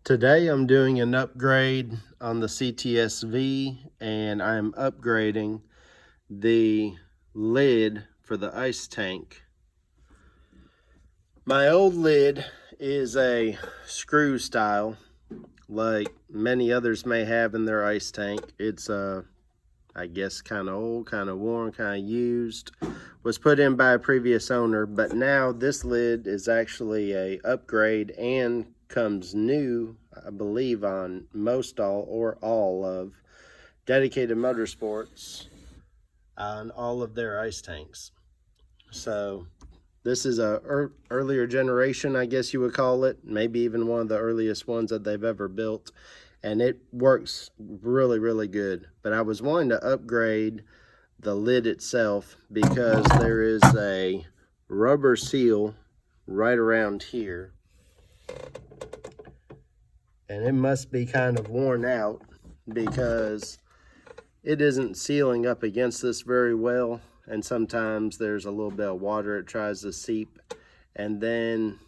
Today I'm doing an upgrade on the CTS-V, and I'm upgrading the lid for the ice tank. My old lid is a screw style like many others may have in their ice tank. It's I guess kind of old, kind of worn, kind of used. Was put in by a previous owner, but now this lid is actually a upgrade and comes new, I believe, on most all of Dedicated Motorsports on all of their ice tanks. So this is a earlier generation, I guess you would call it, maybe even one of the earliest ones that they've ever built, and it works really good. But I was wanting to upgrade the lid itself because there is a rubber seal right around here, and it must be kind of worn out because it isn't sealing up against this very well, and sometimes there's a little bit of water it tries to seep. And then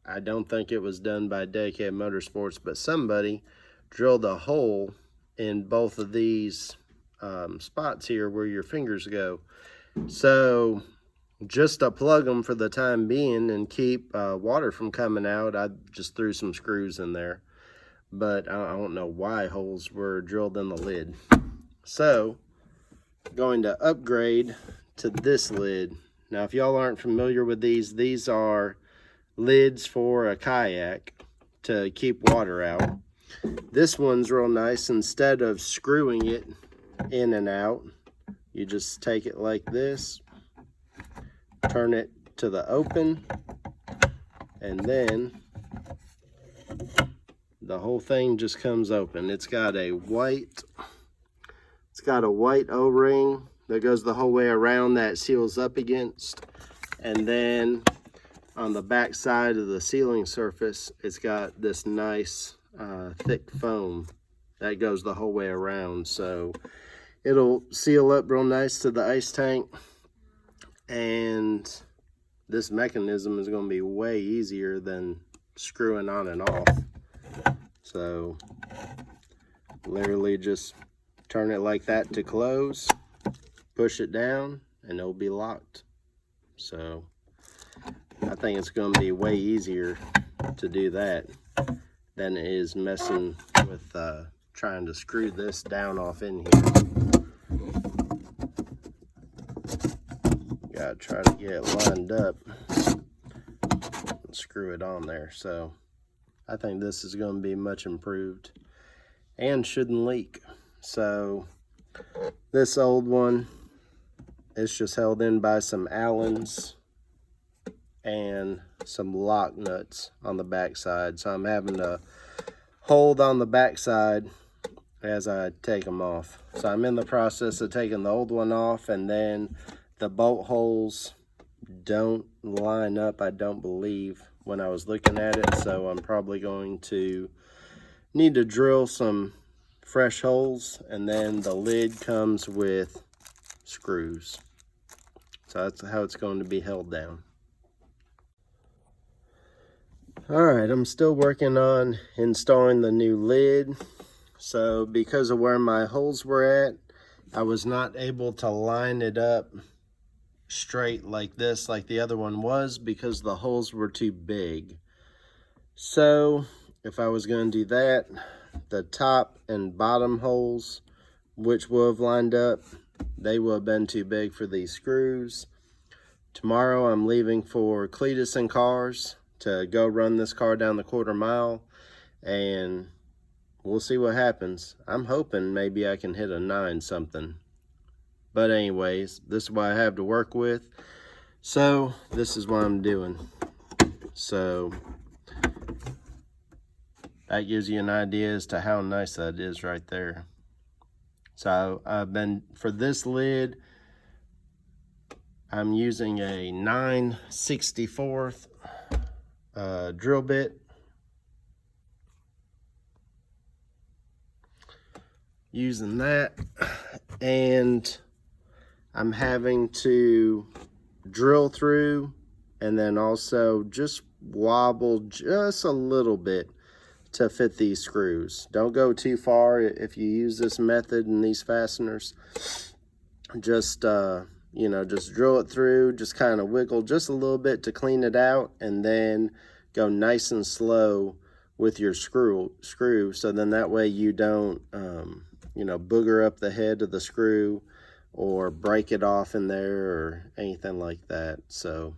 I don't think it was done by Dedicated Motorsports, but somebody drilled a hole in both of these spots here where your fingers go. So just to plug them for the time being and keep water from coming out, I just threw some screws in there. But I don't know why holes were drilled in the lid. So going to upgrade to this lid. Now, if y'all aren't familiar with these are lids for a kayak to keep water out. This one's real nice. Instead of screwing it in and out, you just take it like this, turn it to the open, and then the whole thing just comes open. It's got a white O-ring that goes the whole way around that seals up against, and then on the back side of the sealing surface, it's got this nice thick foam that goes the whole way around. So it'll seal up real nice to the ice tank, and this mechanism is going to be way easier than screwing on and off. So literally just turn it like that to close, push it down, and it'll be locked. So I think it's going to be way easier to do that than it is messing with trying to screw this down off in here. Gotta try to get it lined up and screw it on there. So I think this is going to be much improved and shouldn't leak. So this old one, it's just held in by some Allens and some lock nuts on the back side. So I'm having to hold on the back side as I take them off. So I'm in the process of taking the old one off, and then the bolt holes don't line up, I don't believe, when I was looking at it. So I'm probably going to need to drill some fresh holes, and then the lid comes with screws. So that's how it's going to be held down. Alright, I'm still working on installing the new lid. So because of where my holes were at, I was not able to line it up straight like this, like the other one was, because the holes were too big. So if I was going to do that, the top and bottom holes, which will have lined up, they will have been too big for these screws. Tomorrow I'm leaving for Cletus and Cars to go run this car down the 1/4 mile, and we'll see what happens. I'm hoping maybe I can hit a 9 something. But anyways, this is what I have to work with. So this is what I'm doing. So that gives you an idea as to how nice that is right there. So I've been, for this lid, I'm using a 9/64 drill bit. Using that, and I'm having to drill through and then also just wobble just a little bit to fit these screws. Don't go too far if you use this method and these fasteners. Just you know, just drill it through, just kind of wiggle just a little bit to clean it out, and then go nice and slow with your screw, so then that way you don't you know, booger up the head of the screw or break it off in there or anything like that. So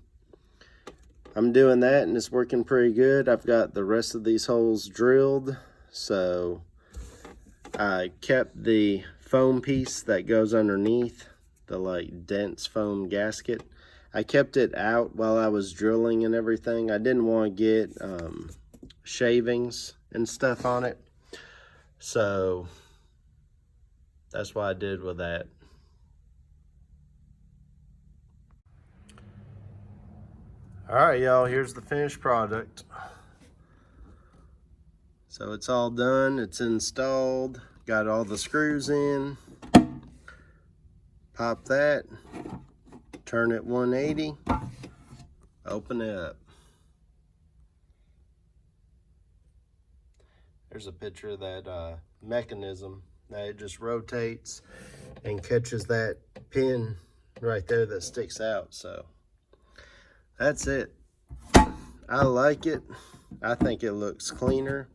I'm doing that and it's working pretty good. I've got the rest of these holes drilled, so I kept the foam piece that goes underneath, the like dense foam gasket. I kept it out while I was drilling and everything. I didn't want to get shavings and stuff on it, so that's what I did with that. All right, y'all, here's the finished product. So it's all done, it's installed, got all the screws in. Pop that, turn it 180, open it up. There's a picture of that mechanism that it just rotates and catches that pin right there that sticks out. So that's it. I like it. I think it looks cleaner.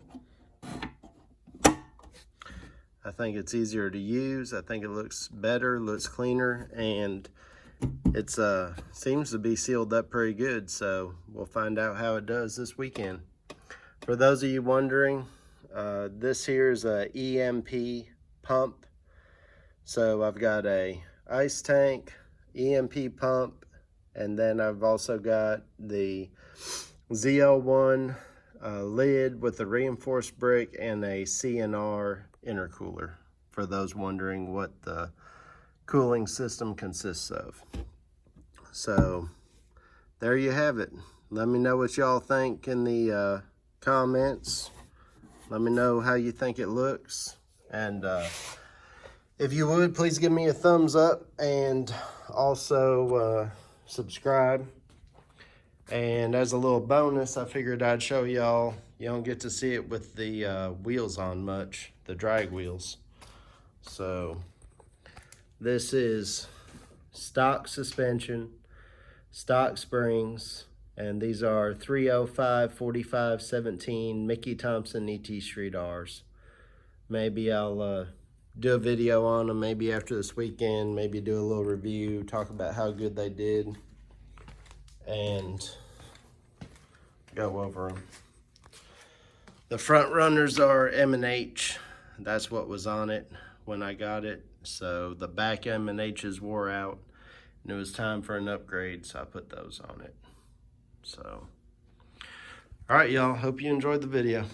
I think it's easier to use. I think it looks better, looks cleaner, and it's seems to be sealed up pretty good. So we'll find out how it does this weekend. For those of you wondering, this here is a EMP pump. So I've got a ice tank, EMP pump, and then I've also got the ZL1 lid with the reinforced brick and a CNR intercooler, for those wondering what the cooling system consists of. So there you have it. Let me know what y'all think in the comments. Let me know how you think it looks, and if you would, please give me a thumbs up and also subscribe. And as a little bonus, I figured I'd show y'all. You don't get to see it with the wheels on much, the drag wheels. So this is stock suspension, stock springs, and these are 305 45 17 Mickey Thompson ET Street R's. Maybe I'll do a video on them maybe after this weekend, maybe do a little review, talk about how good they did, and go over them. The front runners are M&H. That's what was on it when I got it. So the back M&H's wore out and it was time for an upgrade, so I put those on it. So, all right, y'all, hope you enjoyed the video.